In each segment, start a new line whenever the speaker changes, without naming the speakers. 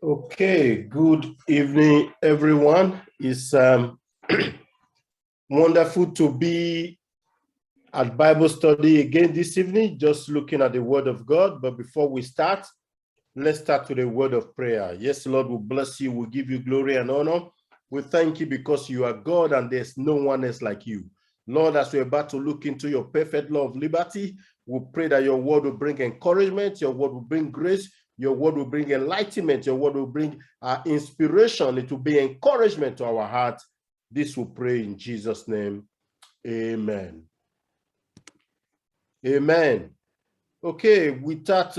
Okay, good evening, everyone. It's wonderful to be at Bible study again this evening, just looking at the Word of God. But before we start, let's start with a word of prayer. Yes, Lord, we bless you. We give you glory and honor. We thank you because you are God and there's no one else like you. Lord, as we're about to look into your perfect law of liberty, we pray that your word will bring encouragement, your word will bring grace, your word will bring enlightenment, your word will bring inspiration. It will be encouragement to our heart. This we pray in Jesus' name. Amen. Amen. Okay, without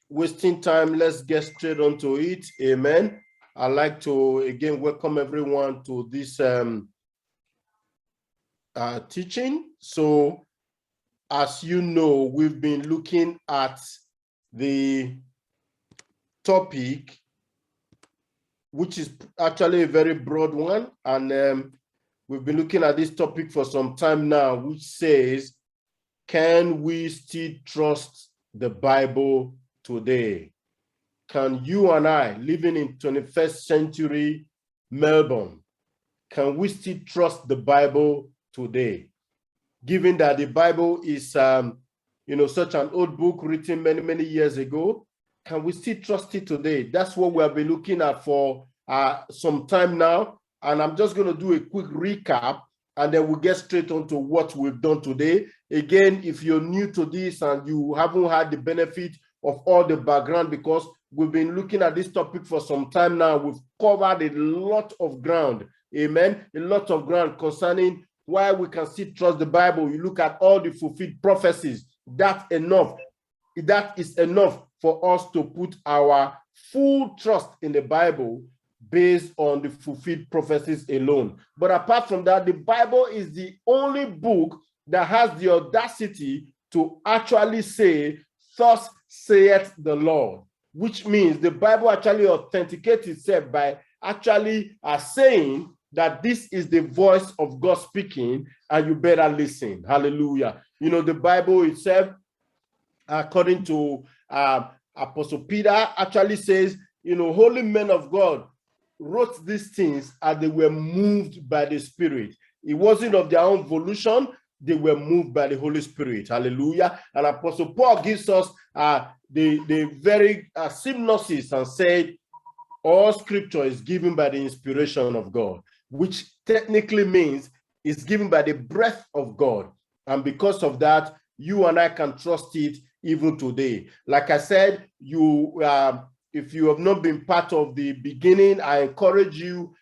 wasting time, let's get straight onto it. Amen. I'd like to again welcome everyone to this teaching. So, as you know, we've been looking at the topic, which is actually a very broad one, and we've been looking at this topic for some time now, which says, can we still trust the Bible today? Can you and I, living in 21st century Melbourne, can we still trust the Bible today? Given that the Bible is, such an old book written many, many years ago, can we still trust it today? That's what we have been looking at for some time now. And I'm just going to do a quick recap, and then we'll get straight on to what we've done today. Again, if you're new to this and you haven't had the benefit of all the background, because we've been looking at this topic for some time now, we've covered a lot of ground. Amen. A lot of ground concerning why we can still trust the Bible. You look at all the fulfilled prophecies. That's enough. That is enough for us to put our full trust in the Bible based on the fulfilled prophecies alone. But apart from that, the Bible is the only book that has the audacity to actually say, thus saith the Lord, which means the Bible actually authenticates itself by actually saying that this is the voice of God speaking, and you better listen. Hallelujah. You know, the Bible itself, according to Apostle Peter, actually says, holy men of God wrote these things and they were moved by the Spirit. It wasn't of their own volition. They were moved by the Holy Spirit. Hallelujah. And Apostle Paul gives us the very synopsis and said, all scripture is given by the inspiration of God, which technically means it's given by the breath of God. And because of that, you and I can trust it even today. Like I said, if you have not been part of the beginning, I encourage you,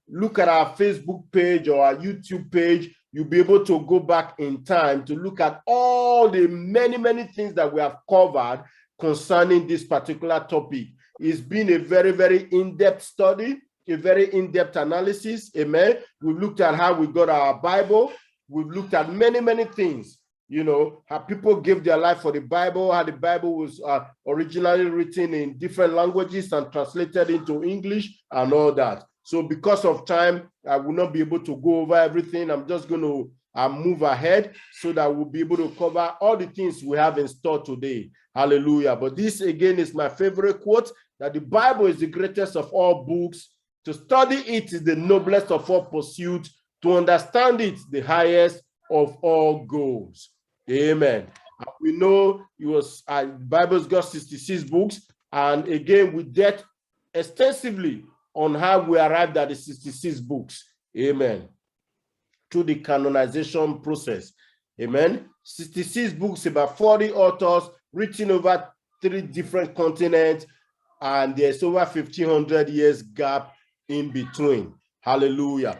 look at our Facebook page or our YouTube page. You'll be able to go back in time to look at all the many, many things that we have covered concerning this particular topic. It's been a very, very in-depth study, a very in-depth analysis. Amen. We've looked at how we got our Bible. We've looked at many, many things. How people gave their life for the Bible, how the Bible was originally written in different languages and translated into English and all that. So because of time, I will not be able to go over everything. I'm just going to move ahead so that we'll be able to cover all the things we have in store today. Hallelujah. But this, again, is my favorite quote, that the Bible is the greatest of all books. To study it is the noblest of all pursuits. To understand it, the highest of all goals. Amen. We know it was the Bible's got 66 books, and again we dealt extensively on how we arrived at the 66 books. Amen. Through the canonization process. Amen. 66 books, about 40 authors, written over 3 different continents, and there's over 1,500 years gap in between. Hallelujah.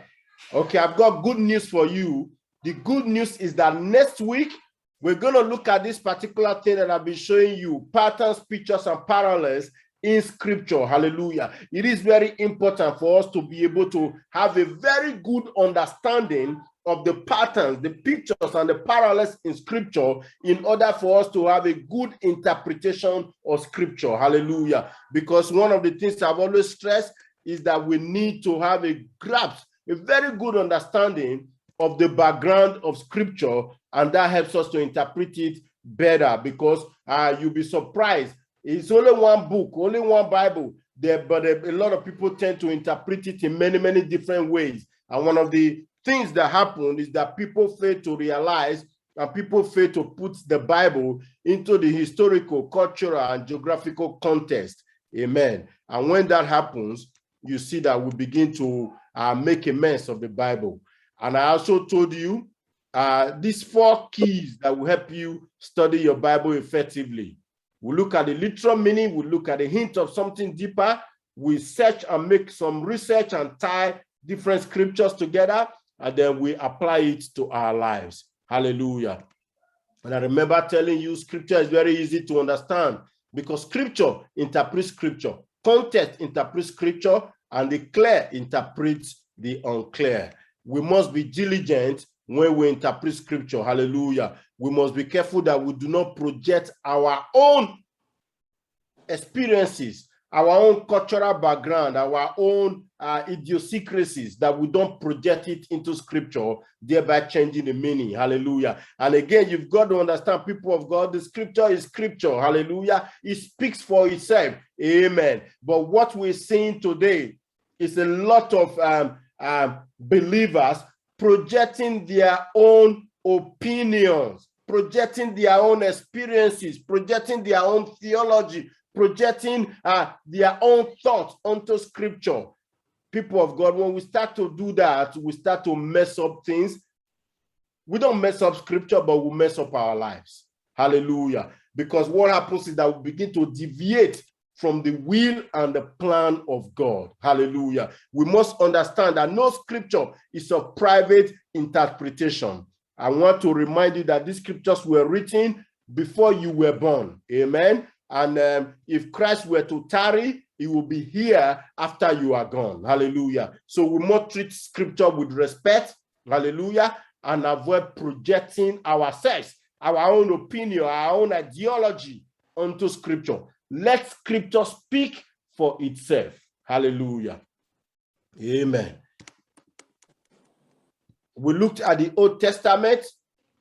Okay, I've got good news for you. The good news is that next week, we're going to look at this particular thing that I've been showing you, patterns, pictures, and parallels in scripture. Hallelujah. It is very important for us to be able to have a very good understanding of the patterns, the pictures, and the parallels in scripture in order for us to have a good interpretation of scripture. Hallelujah. Because one of the things I've always stressed is that we need to have a grasp, a very good understanding of the background of scripture, and that helps us to interpret it better, because you'll be surprised. It's only one book, only one Bible, but a lot of people tend to interpret it in many, many different ways. And one of the things that happen is that people fail to realize and people fail to put the Bible into the historical, cultural, and geographical context. Amen. And when that happens, you see that we begin to make a mess of the Bible. And I also told you these 4 keys that will help you study your Bible effectively. We look at the literal meaning, we look at a hint of something deeper, we search and make some research and tie different scriptures together, and then we apply it to our lives. Hallelujah. And I remember telling you, scripture is very easy to understand because scripture interprets scripture, context interprets scripture, and the clear interprets the unclear. We must be diligent when we interpret scripture. Hallelujah. We must be careful that we do not project our own experiences, our own cultural background, our own idiosyncrasies, that we don't project it into scripture, thereby changing the meaning. Hallelujah. And again, you've got to understand, people of God, the scripture is scripture. Hallelujah. It speaks for itself. Amen. But what we're seeing today is a lot of believers projecting their own opinions, projecting their own experiences, projecting their own theology, projecting their own thoughts onto scripture. People of God, when we start to do that, we start to mess up things. We don't mess up scripture, but we mess up our lives. Hallelujah. Because what happens is that we begin to deviate from the will and the plan of God. Hallelujah. We must understand that no scripture is of private interpretation. I want to remind you that these scriptures were written before you were born. Amen. And if Christ were to tarry, he will be here after you are gone. Hallelujah. So we must treat scripture with respect. Hallelujah. And avoid projecting ourselves, our own opinion, our own ideology onto scripture. Let scripture speak for itself. Hallelujah. Amen. We looked at the Old Testament.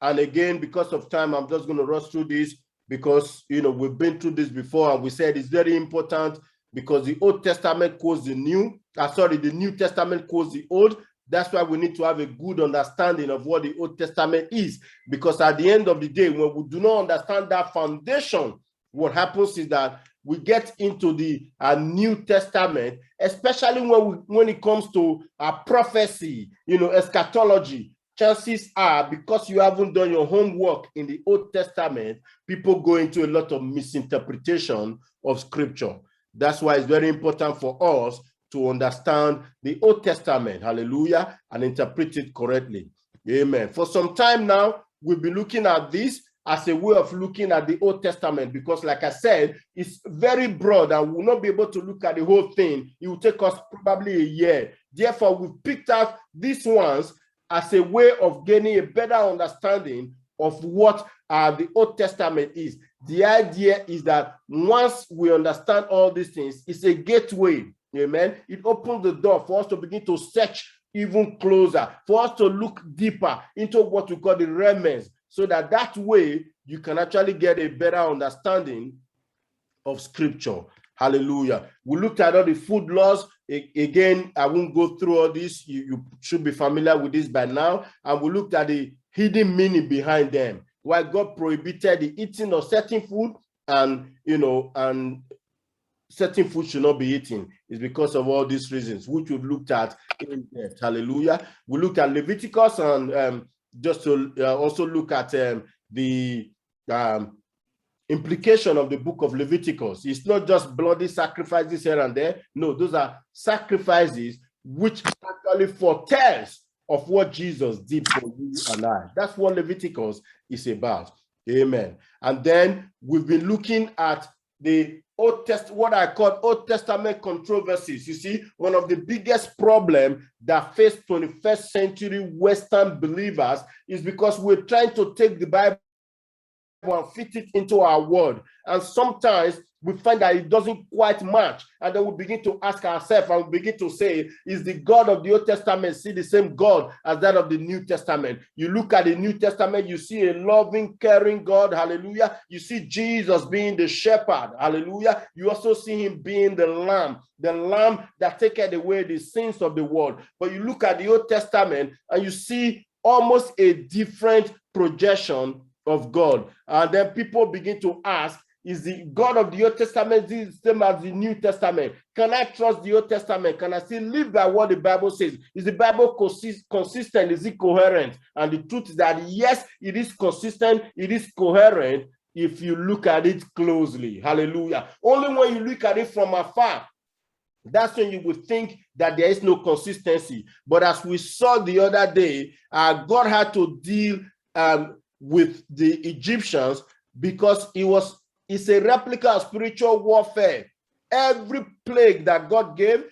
And again, because of time, I'm just going to rush through this because, we've been through this before. And we said it's very important because the Old Testament quotes the New. The New Testament quotes the Old. That's why we need to have a good understanding of what the Old Testament is. Because at the end of the day, when we do not understand that foundation, what happens is that we get into the New Testament, especially when it comes to prophecy, eschatology. Chances are, because you haven't done your homework in the Old Testament, people go into a lot of misinterpretation of scripture. That's why it's very important for us to understand the Old Testament, hallelujah, and interpret it correctly. Amen. For some time now, we'll be looking at this as a way of looking at the Old Testament, because like I said, it's very broad and we'll not be able to look at the whole thing. It will take us probably a year. Therefore, we've picked out these ones as a way of gaining a better understanding of what the Old Testament is. The idea is that once we understand all these things, it's a gateway. Amen. It opens the door for us to begin to search even closer, for us to look deeper into what we call the remnants, so that way you can actually get a better understanding of scripture. Hallelujah. We looked at all the food laws. Again, I won't go through all this. You should be familiar with this by now. And we looked at the hidden meaning behind them. Why God prohibited the eating of certain food and certain food should not be eaten is because of all these reasons, which we've looked at in depth. Hallelujah. We looked at Leviticus and just to also look at the implication of the book of Leviticus. It's not just bloody sacrifices here and there. No, those are sacrifices which actually foretells of what Jesus did for you and I. That's what Leviticus is about. Amen. And then we've been looking at the what I call Old Testament controversies. You see, one of the biggest problems that face 21st century Western believers is because we're trying to take the Bible and fit it into our world. And sometimes we find that it doesn't quite match. And then we begin to ask ourselves and we begin to say, is the God of the Old Testament still the same God as that of the New Testament? You look at the New Testament, you see a loving, caring God, hallelujah. You see Jesus being the shepherd, hallelujah. You also see him being the lamb that taketh away the sins of the world. But you look at the Old Testament and you see almost a different projection of God. And then people begin to ask, is the God of the Old Testament the same as the New Testament? Can I trust the Old Testament? Can I still live by what the Bible says? Is the Bible consistent? Is it coherent? And the truth is that yes, it is consistent, it is coherent if you look at it closely. Hallelujah. Only when you look at it from afar, that's when you would think that there is no consistency. But as we saw the other day, God had to deal with the Egyptians because it's a replica of spiritual warfare. Every plague that God gave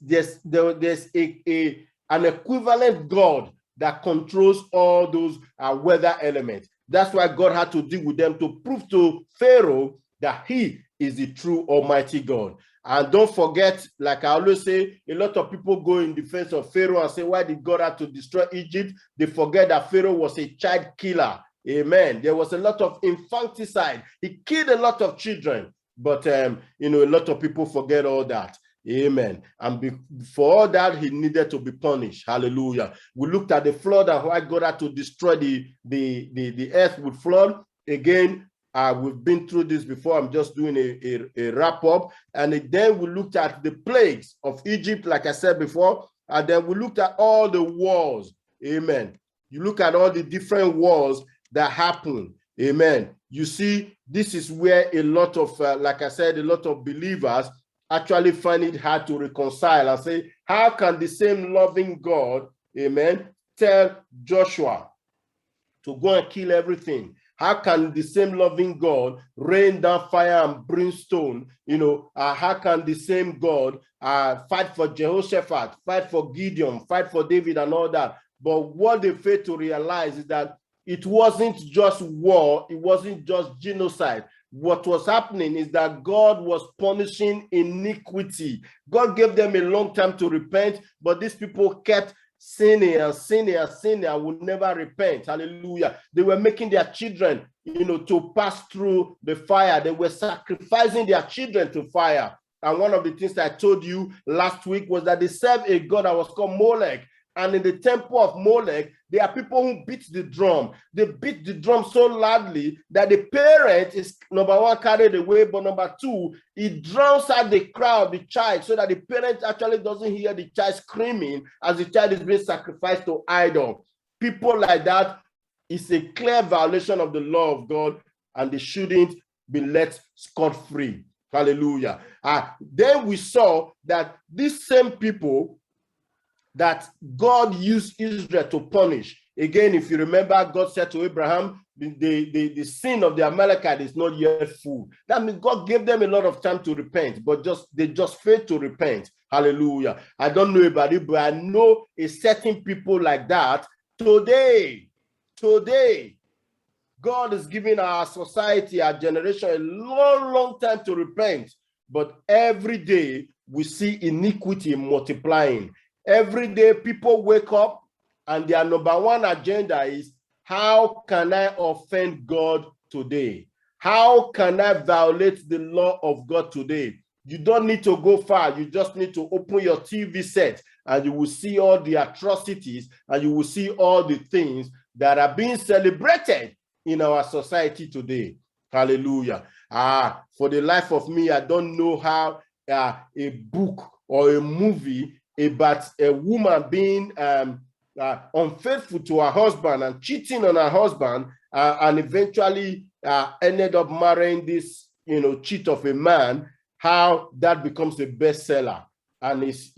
there's an equivalent God that controls all those weather elements. That's why God had to deal with them to prove to Pharaoh that he is the true Almighty God. And don't forget, like I always say, a lot of people go in defense of Pharaoh and say, why did God have to destroy Egypt? They forget that Pharaoh was a child killer. Amen. There was a lot of infanticide. He killed a lot of children. But, a lot of people forget all that. Amen. And for all that, he needed to be punished. Hallelujah. We looked at the flood and why God had to destroy the earth with flood. Again, we've been through this before. I'm just doing a wrap up. And then we looked at the plagues of Egypt, like I said before. And then we looked at all the wars. Amen. You look at all the different wars that happen. Amen. You see, this is where a lot of, like I said, a lot of believers actually find it hard to reconcile and say, how can the same loving God, amen, tell Joshua to go and kill everything? How can the same loving God rain down fire and brimstone? How can the same God fight for Jehoshaphat, fight for Gideon, fight for David and all that? But what they fail to realize is that it wasn't just war, it wasn't just genocide. What was happening is that God was punishing iniquity. God gave them a long time to repent, but these people kept sinning and sinning and sinning and would never repent. Hallelujah. They were making their children, to pass through the fire. They were sacrificing their children to fire. And one of the things I told you last week was that they served a god that was called Molech. And in the temple of Molech, there are people who beat the drum. They beat the drum so loudly that the parent is, number one, carried away, but number two, it drowns out the cry of the child so that the parent actually doesn't hear the child screaming as the child is being sacrificed to idol. People like that is a clear violation of the law of God, and they shouldn't be let scot-free. Hallelujah. Then we saw that these same people that God used Israel to punish. Again, if you remember, God said to Abraham, the sin of the Amalekite is not yet full. That means God gave them a lot of time to repent, but they just failed to repent. Hallelujah. I don't know about it, but I know a certain people like that today. God is giving our society, our generation, a long time to repent. But every day we see iniquity multiplying. Every day people wake up and their number one agenda is, how can I offend God today? How can I violate the law of God today? You don't need to go far. You just need to open your TV set and you will see all the atrocities and you will see all the things that are being celebrated in our society today. Hallelujah. For the life of me, I don't know how a book or a movie about a woman being unfaithful to her husband and cheating on her husband and eventually ended up marrying this, cheat of a man, how that becomes a bestseller and is,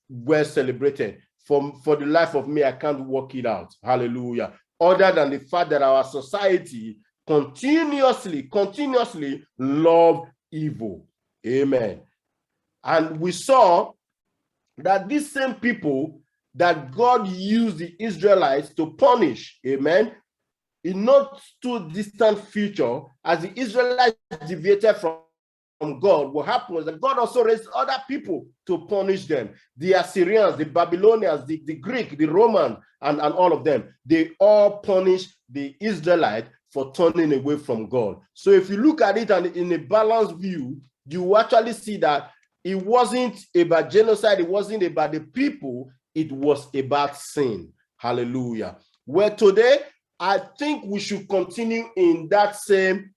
well celebrated. For the life of me, I can't work it out. Hallelujah. Other than the fact that our society continuously love evil. Amen. And we saw that these same people that God used the Israelites to punish, amen, in not too distant future, as the Israelites deviated from God, what happened was that God also raised other people to punish them. The Assyrians, the Babylonians, the Greek, the Roman, and all of them. They all punished the Israelites for turning away from God. So if you look at it and in a balanced view, you actually see that it wasn't about genocide, it wasn't about the people, it was about sin. Hallelujah. Well, today, I think we should continue in that same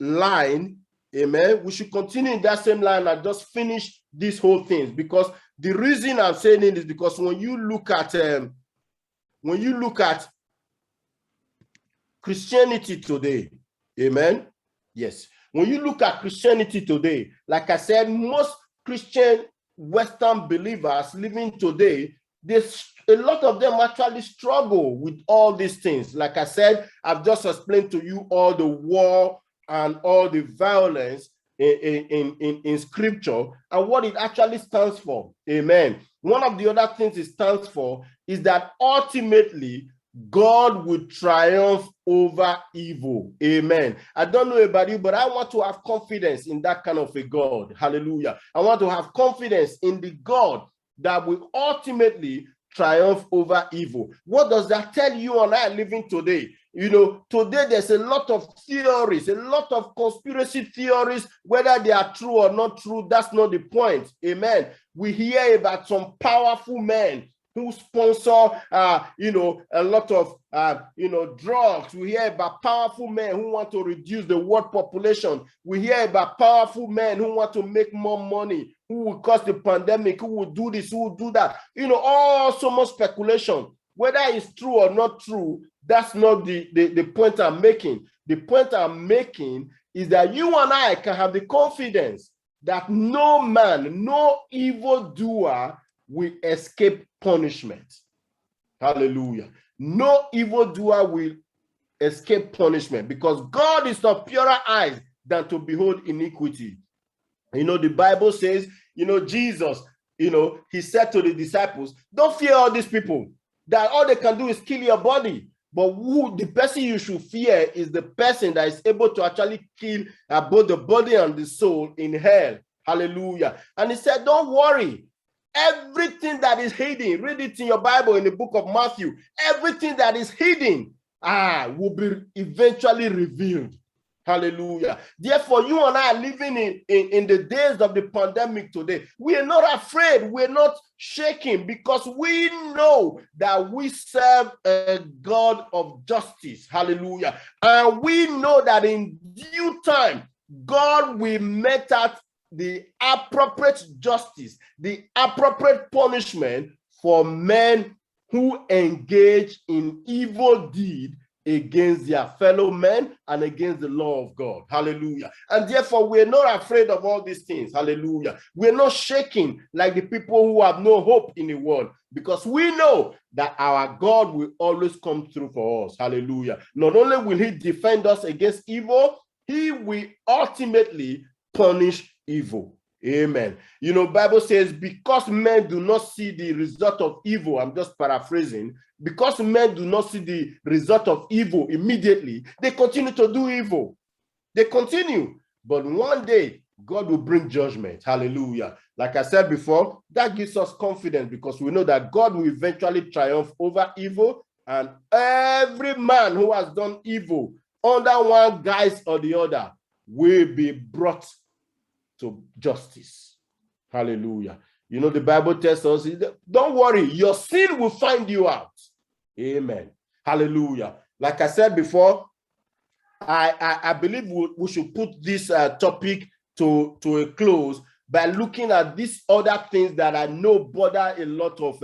line. Amen. We should continue in that same line and just finish this whole thing, because the reason I'm saying it is because when you look at Christianity today, amen. Yes. When you look at Christianity today, like I said, most Christian Western believers living today, a lot of them actually struggle with all these things. Like I said, I've just explained to you all the war and all the violence in scripture and what it actually stands for. Amen. One of the other things it stands for is that ultimately God will triumph over evil. Amen. I don't know about you, but I want to have confidence in that kind of a God. Hallelujah. I want to have confidence in the God that will ultimately triumph over evil. What does that tell you and I living today? You know, today there's a lot of theories, a lot of conspiracy theories, whether they are true or not true, that's not the point. Amen. We hear about some powerful men who sponsor, a lot of, drugs. We hear about powerful men who want to reduce the world population. We hear about powerful men who want to make more money, who will cause the pandemic, who will do this, who will do that. You know, all so much speculation. Whether it's true or not true, that's not the point I'm making. The point I'm making is that you and I can have the confidence that no man, no evildoer will escape punishment. Hallelujah. No evildoer will escape punishment, because God is of purer eyes than to behold iniquity. You know, the Bible says, Jesus, he said to the disciples, don't fear all these people, that all they can do is kill your body. But the person you should fear is the person that is able to actually kill both the body and the soul in hell. Hallelujah. And he said, don't worry. Everything that is hidden, read it in your Bible in the book of Matthew, everything that is hidden will be eventually revealed. Hallelujah. Therefore, you and I are living in the days of the pandemic today. We are not afraid. We're not shaking, because we know that we serve a God of justice. Hallelujah. And we know that in due time, God will mete out the appropriate justice, the appropriate punishment for men who engage in evil deed against their fellow men and against the law of God. Hallelujah. And therefore, we're not afraid of all these things. Hallelujah. We're not shaking like the people who have no hope in the world, because we know that our God will always come through for us. Hallelujah. Not only will he defend us against evil, he will ultimately punish evil. Amen. You know, Bible says, because men do not see the result of evil, I'm just paraphrasing, because men do not see the result of evil immediately, they continue to do evil. They continue. But one day, God will bring judgment. Hallelujah. Like I said before, that gives us confidence, because we know that God will eventually triumph over evil, and every man who has done evil under one guise or the other will be brought to justice. Hallelujah. You know, the Bible tells us, don't worry, your sin will find you out. Amen. Hallelujah. Like I said before, I believe we should put this topic to a close by looking at these other things that I know bother a lot of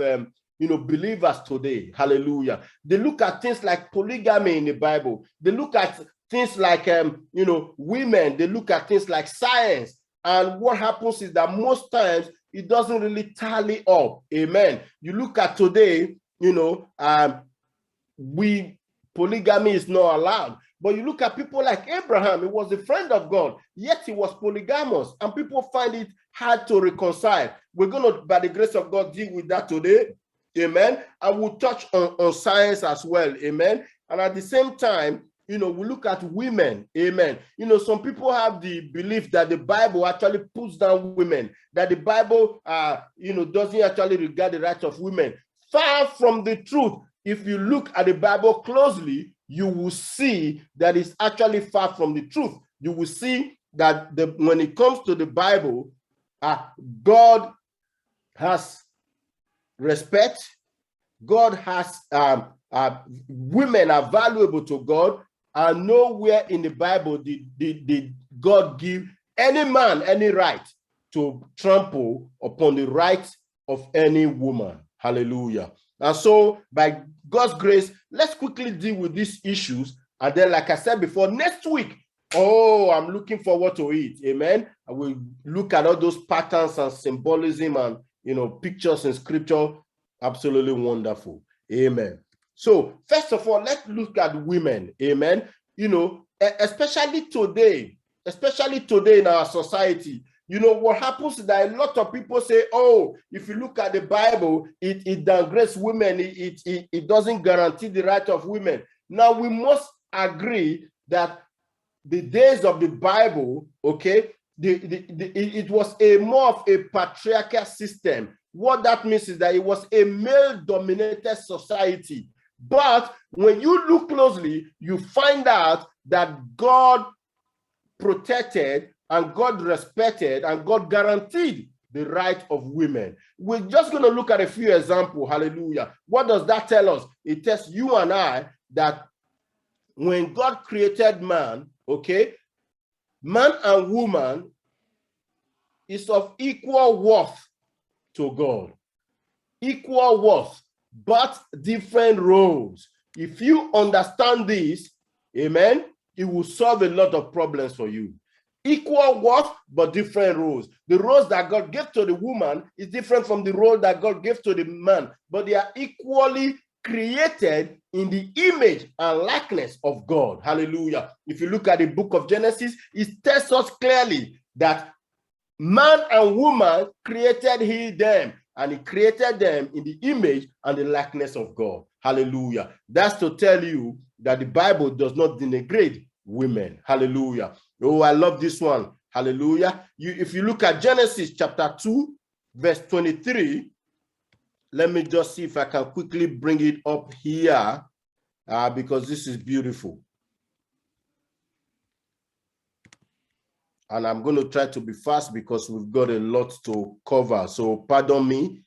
believers today. Hallelujah. They look at things like polygamy in the Bible. They look at things like women. They look at things like science. And what happens is that most times it doesn't really tally up. Amen. You look at today, polygamy is not allowed. But you look at people like Abraham, he was a friend of God, yet he was polygamous, and people find it hard to reconcile. We're going to, by the grace of God, deal with that today. Amen. And we'll touch on science as well. Amen. And at the same time, we look at women. Amen. Some people have the belief that the Bible actually puts down women, that the Bible, doesn't actually regard the rights of women. Far from the truth. If you look at the Bible closely, you will see that it's actually far from the truth. You will see that when it comes to the Bible, God has respect. God has women are valuable to God, and nowhere in the Bible did God give any man any right to trample upon the rights of any woman. Hallelujah. And so by God's grace, let's quickly deal with these issues. And then, like I said before, next week, I'm looking forward to it. Amen. I will look at all those patterns and symbolism and, pictures in scripture. Absolutely wonderful. Amen. So first of all, let's look at women. Amen. Especially today in our society, what happens is that a lot of people say, if you look at the Bible, it downgrades women. It doesn't guarantee the right of women. Now, we must agree that the days of the Bible, okay, it was more of a patriarchal system. What that means is that it was a male-dominated society. But when you look closely, you find out that God protected and God respected and God guaranteed the right of women. We're just going to look at a few examples. Hallelujah. What does that tell us? It tells you and I that when God created man, okay, man and woman is of equal worth to God. Equal worth, but different roles. If you understand this, amen, it will solve a lot of problems for you. Equal worth, but different roles. The roles that God gave to the woman is different from the role that God gave to the man, but they are equally created in the image and likeness of God. Hallelujah. If you look at the book of Genesis, it tells us clearly that man and woman created he them, and he created them in the image and the likeness of God. Hallelujah. That's to tell you that the Bible does not denigrate women. Hallelujah. Oh, I love this one. Hallelujah. If you look at Genesis chapter 2, verse 23, let me just see if I can quickly bring it up here, because this is beautiful. And I'm going to try to be fast because we've got a lot to cover. So pardon me.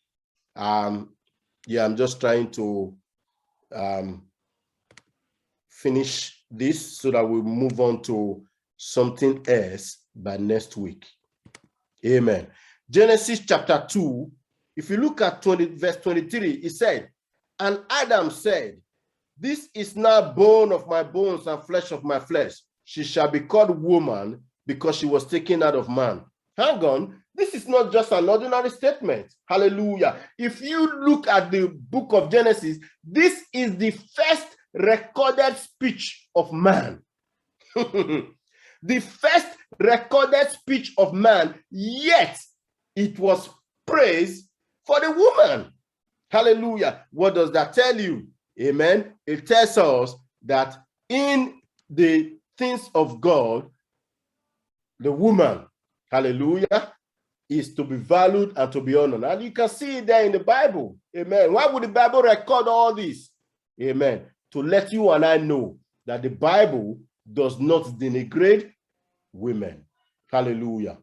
I'm just trying to finish this so that we move on to something else by next week. Amen. Genesis chapter 2, if you look at verse 23, it said, and Adam said, this is now bone of my bones and flesh of my flesh. She shall be called woman because she was taken out of man. Hang on. This is not just an ordinary statement. Hallelujah. If you look at the book of Genesis, this is the first recorded speech of man. The first recorded speech of man, yet it was praise for the woman. Hallelujah. What does that tell you? Amen. It tells us that in the things of God, the woman, hallelujah, is to be valued and to be honored. And you can see it there in the Bible. Amen. Why would the Bible record all this? Amen. To let you and I know that the Bible does not denigrate women. Hallelujah.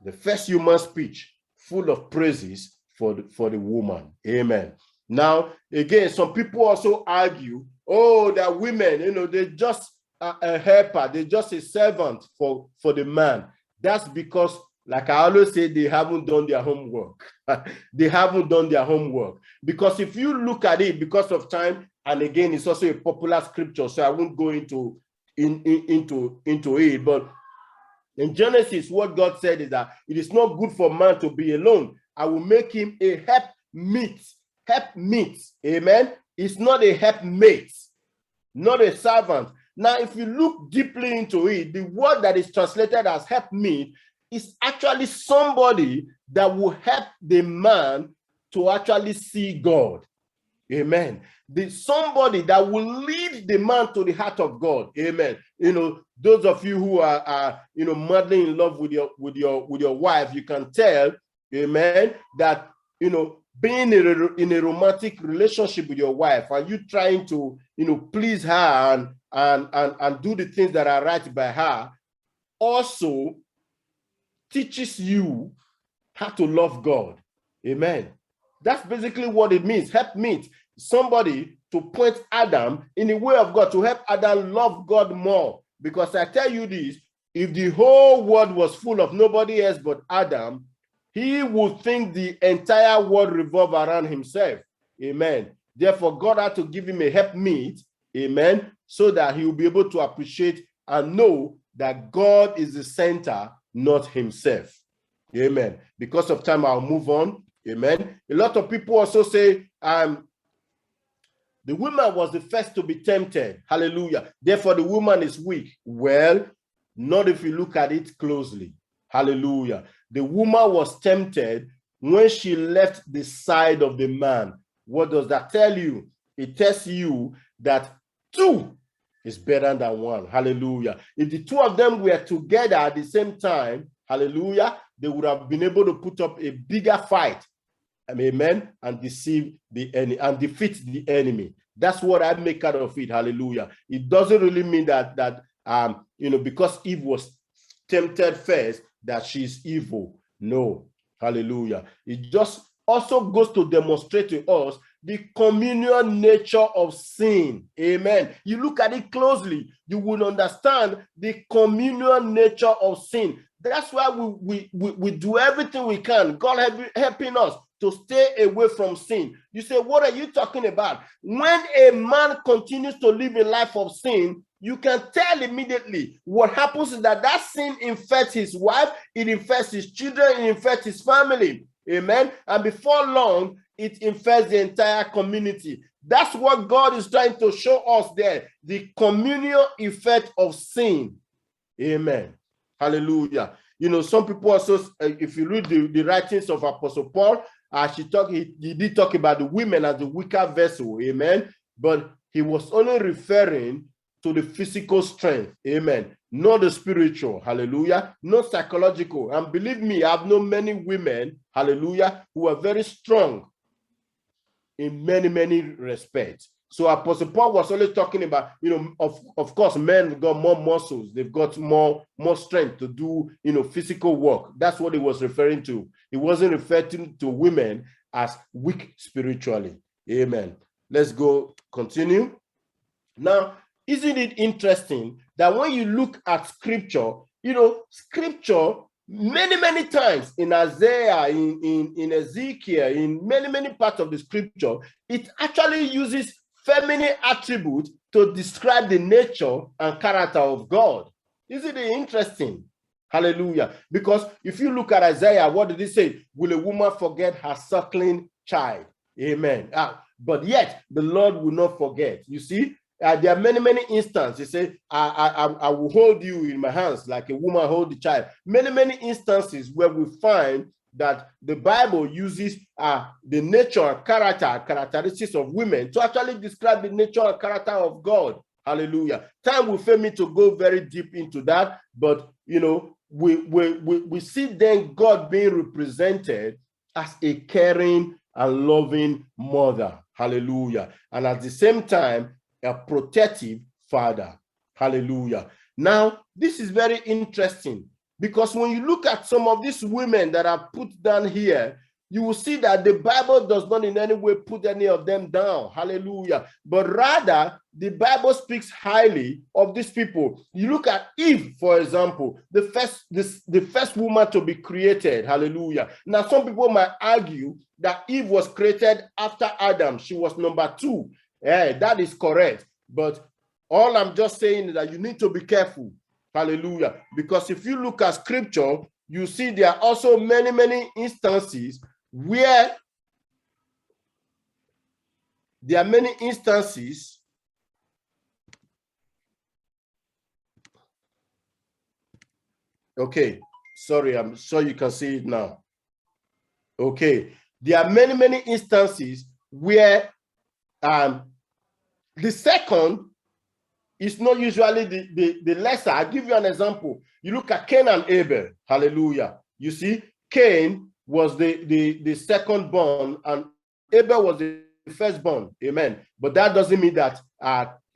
The first human speech full of praises for the woman. Amen. Now, again, some people also argue, that women, they're just a helper. They're just a servant for the man. That's because, like I always say, they haven't done their homework. They haven't done their homework. Because if you look at it, because of time, and again, it's also a popular scripture, so I won't go into it. But in Genesis, what God said is that it is not good for man to be alone. I will make him a helpmeet. Helpmeet. Amen. It's not a helpmate, not a servant. Now, if you look deeply into it, the word that is translated as helpmeet is actually somebody that will help the man to actually see God. Amen. Somebody that will lead the man to the heart of God. Amen. You know, those of you who are you know, madly in love with your wife, you can tell, amen, that, you know, being in a romantic relationship with your wife, and you trying to, you know, please her and do the things that are right by her, also teaches you how to love God. Amen. That's basically what it means. Help meet somebody to point Adam in the way of God, to help Adam love God more. Because I tell you this, if the whole world was full of nobody else but Adam, he would think the entire world revolved around himself. Amen. Therefore, God had to give him a helpmeet, amen, so that he will be able to appreciate and know that God is the center, not himself. Amen. Because of time, I'll move on. Amen. A lot of people also say, the woman was the first to be tempted. Hallelujah. Therefore, the woman is weak. Well, not if you look at it closely. Hallelujah. The woman was tempted when she left the side of the man. What does that tell you? It tells you that two is better than one. Hallelujah. If the two of them were together at the same time, hallelujah, they would have been able to put up a bigger fight. Amen. And deceive the enemy and defeat the enemy. That's what I make out of it. Hallelujah. It doesn't really mean that you know, because Eve was tempted first, that she's evil. No. Hallelujah. It just also goes to demonstrate to us the communion nature of sin. Amen. You look at it closely, you will understand the communion nature of sin. That's why we do everything we can. God helping us to stay away from sin. You say, what are you talking about? When a man continues to live a life of sin, you can tell immediately. What happens is that sin infects his wife, it infects his children, it infects his family. Amen. And before long, it infects the entire community. That's what God is trying to show us there, the communal effect of sin. Amen. Hallelujah. You know, some people also, if you read the writings of Apostle Paul, he did talk about the women as the weaker vessel. Amen. But he was only referring to the physical strength. Amen. Not the spiritual. Hallelujah. Not psychological. And believe me, I've known many women, hallelujah, who are very strong in many respects. So Apostle Paul was only talking about, you know, of course, men got more muscles. They've got more strength to do, you know, physical work. That's what he was referring to. He wasn't referring to women as weak spiritually. Amen. Let's go continue. Now, isn't it interesting that when you look at scripture, you know, scripture many times in Isaiah, in Ezekiel, in many parts of the scripture, it actually uses feminine attributes to describe the nature and character of God. Isn't it interesting? Hallelujah. Because if you look at Isaiah, what did he say? Will a woman forget her suckling child? Amen. But yet the Lord will not forget. You see, there are many instances. He said, I will hold you in my hands like a woman hold the child. Many instances where we find that the Bible uses the nature and characteristics of women to actually describe the nature and character of God. Hallelujah. Time will fail me to go very deep into that, but you know, we see then God being represented as a caring and loving mother. Hallelujah. And at the same time, a protective father. Hallelujah. Now, this is very interesting because when you look at some of these women that are put down here, you will see that the Bible does not in any way put any of them down. Hallelujah. But rather, the Bible speaks highly of these people. You look at Eve, for example, the first woman to be created. Hallelujah. Now, some people might argue that Eve was created after Adam. She was number 2. Yeah, that is correct. But all I'm just saying is that you need to be careful. Hallelujah. Because if you look at scripture, you see there are also many instances where there are many instances okay, sorry, I'm sure you can see it now. Okay, there are many instances where The second is not usually the lesser. I'll give you an example. You look at Cain and Abel. Hallelujah. You see, Cain was the second born and Abel was the firstborn. Amen. But that doesn't mean that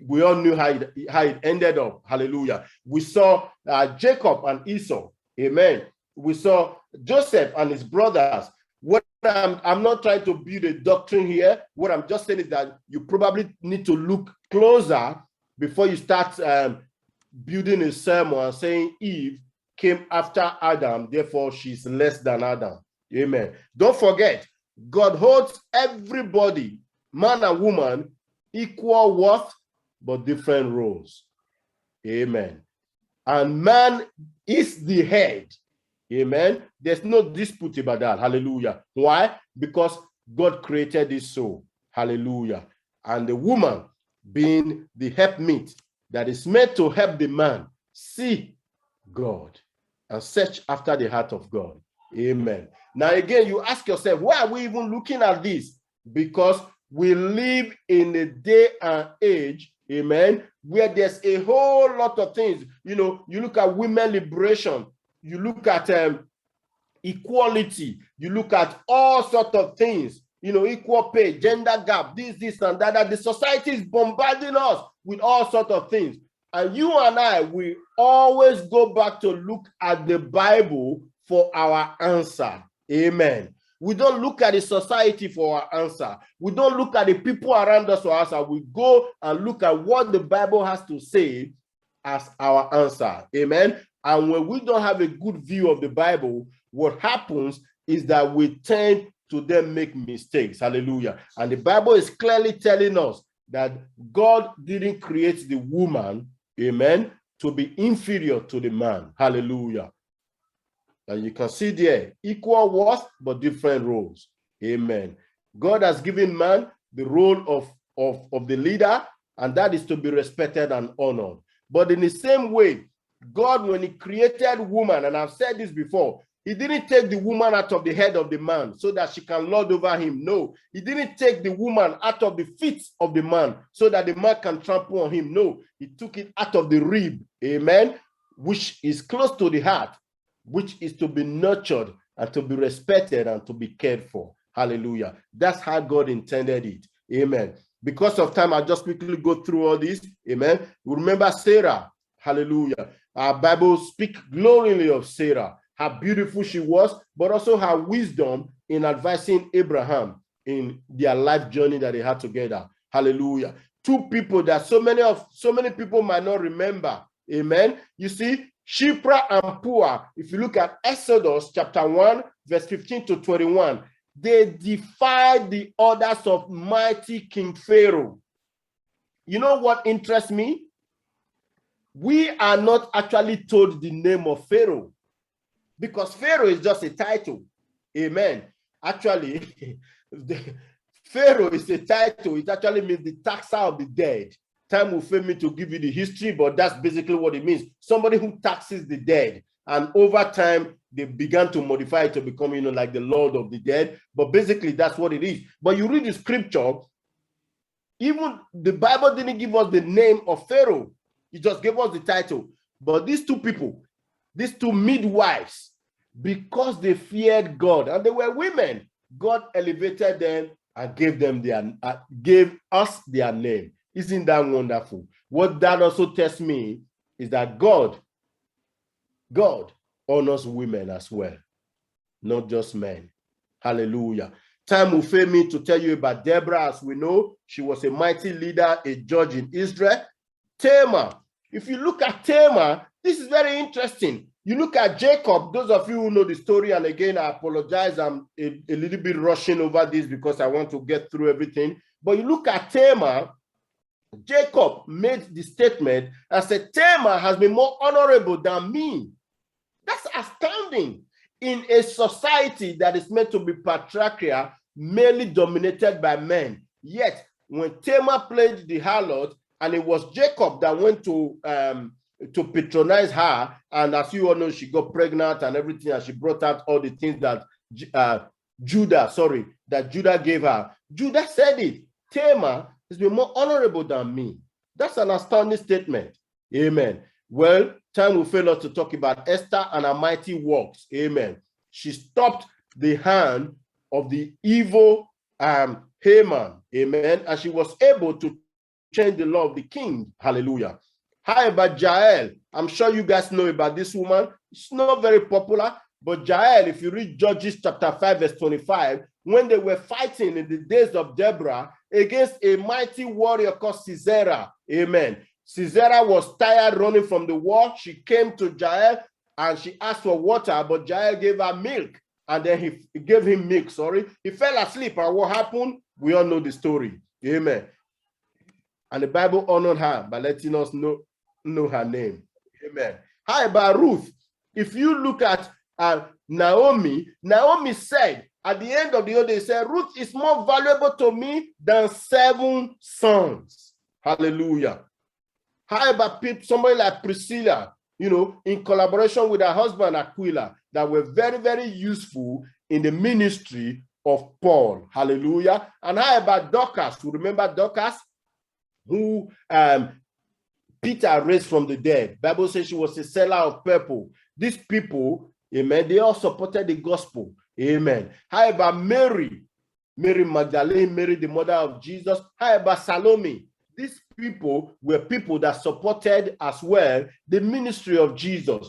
we all knew how it ended up. Hallelujah. We saw Jacob and Esau. Amen. We saw Joseph and his brothers. What I'm not trying to build a doctrine here. What I'm just saying is that you probably need to look closer before you start building a sermon and saying Eve came after Adam, therefore she's less than Adam. Amen. Don't forget, God holds everybody, man and woman, equal worth, but different roles. Amen. And man is the head. Amen. There's no dispute about that. Hallelujah. Why? Because God created it so. Hallelujah. And the woman being the helpmeet that is meant to help the man see God and search after the heart of God. Amen. Now again, you ask yourself, why are we even looking at this? Because we live in a day and age, amen, where there's a whole lot of things. You know, you look at women liberation, you look at equality, you look at all sorts of things, you know, equal pay, gender gap, this and that. The society is bombarding us with all sorts of things. And you and I, we always go back to look at the Bible for our answer. Amen. We don't look at the society for our answer. We don't look at the people around us for our answer. We go and look at what the Bible has to say as our answer. Amen. And when we don't have a good view of the Bible, what happens is that we tend to then make mistakes. Hallelujah. And the Bible is clearly telling us that God didn't create the woman, amen, to be inferior to the man. Hallelujah. And you can see there, equal worth, but different roles. Amen. God has given man the role of the leader, and that is to be respected and honored. But in the same way, God, when he created woman, and I've said this before, he didn't take the woman out of the head of the man so that she can lord over him. No, he didn't take the woman out of the feet of the man so that the man can trample on him. No, he took it out of the rib, amen, which is close to the heart, which is to be nurtured and to be respected and to be cared for. Hallelujah. That's how God intended it. Amen. Because of time, I'll just quickly go through all this. Amen. Remember Sarah. Hallelujah. Our Bible speaks glowingly of Sarah, how beautiful she was, but also her wisdom in advising Abraham in their life journey that they had together. Hallelujah. Two people that so many people might not remember. Amen. You see, Shipra and Puah, if you look at Exodus chapter 1, verse 15 to 21, they defied the orders of mighty King Pharaoh. You know what interests me? We are not actually told the name of Pharaoh, because Pharaoh is just a title. Amen. Actually, Pharaoh is a title. It actually means the taxer of the dead. Time will fail me to give you the history, but that's basically what it means. Somebody who taxes the dead. And over time, they began to modify it to become, you know, like the Lord of the dead. But basically, that's what it is. But you read the scripture, even the Bible didn't give us the name of Pharaoh. It just gave us the title. But these two people, these two midwives, because they feared God, and they were women, God elevated them and gave us their name. Isn't that wonderful? What that also tells me is that God honors women as well, not just men. Hallelujah. Time will fail me to tell you about Deborah. As we know, she was a mighty leader, a judge in Israel. Tamar. If you look at Tamar, this is very interesting. You look at Jacob, those of you who know the story, and again, I apologize, I'm a little bit rushing over this because I want to get through everything. But you look at Tamar, Jacob made the statement and said, Tamar has been more honorable than me. That's astounding. In a society that is meant to be patriarchal, mainly dominated by men. Yet, when Tamar played the harlot, and it was Jacob that went to patronize her, and as you all know, she got pregnant and everything, and she brought out all the things that Judah gave her. Judah said it. Tamar He's been more honorable than me. That's an astounding statement. Amen. Well, time will fail us to talk about Esther and her mighty works. Amen. She stopped the hand of the evil Haman. Amen. And she was able to change the law of the king. Hallelujah. How about Jael? I'm sure you guys know about this woman. It's not very popular, but Jael, if you read Judges chapter 5, verse 25, when they were fighting in the days of Deborah against a mighty warrior called Sisera. Amen. Sisera was tired running from the war. She came to Jael and she asked for water, but Jael gave her milk. And then he gave him milk, He fell asleep. And what happened? We all know the story. Amen. And the Bible honored her by letting us know her name. Amen. How about Ruth? If you look at Naomi said, at the end of the day, said, Ruth is more valuable to me than 7 sons. Hallelujah. How about somebody like Priscilla, in collaboration with her husband Aquila, that were very, very useful in the ministry of Paul. Hallelujah. And how about Dorcas? You remember Dorcas, who Peter raised from the dead? Bible says she was a seller of purple. These people, amen, they all supported the gospel. Amen. How about Mary? Mary Magdalene, Mary, the mother of Jesus. How about Salome? These people were people that supported as well the ministry of Jesus,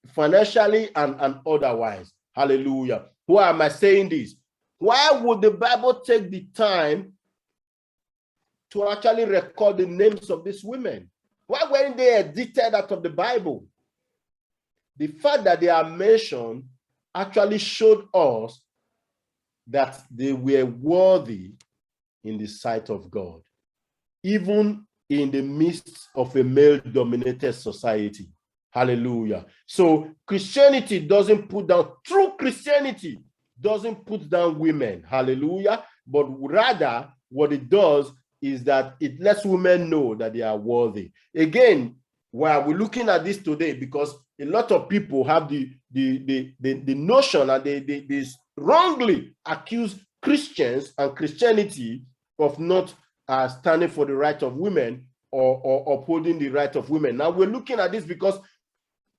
financially and otherwise. Hallelujah. Why am I saying this? Why would the Bible take the time to actually record the names of these women? Why weren't they edited out of the Bible? The fact that they are mentioned actually showed us that they were worthy in the sight of God, even in the midst of a male-dominated society. Hallelujah. So Christianity doesn't put down, true Christianity doesn't put down women. Hallelujah. But rather, what it does is that it lets women know that they are worthy. Again, while we're looking at this today, because a lot of people have the notion and they wrongly accuse Christians and Christianity of not standing for the right of women or upholding the right of women. Now we're looking at this because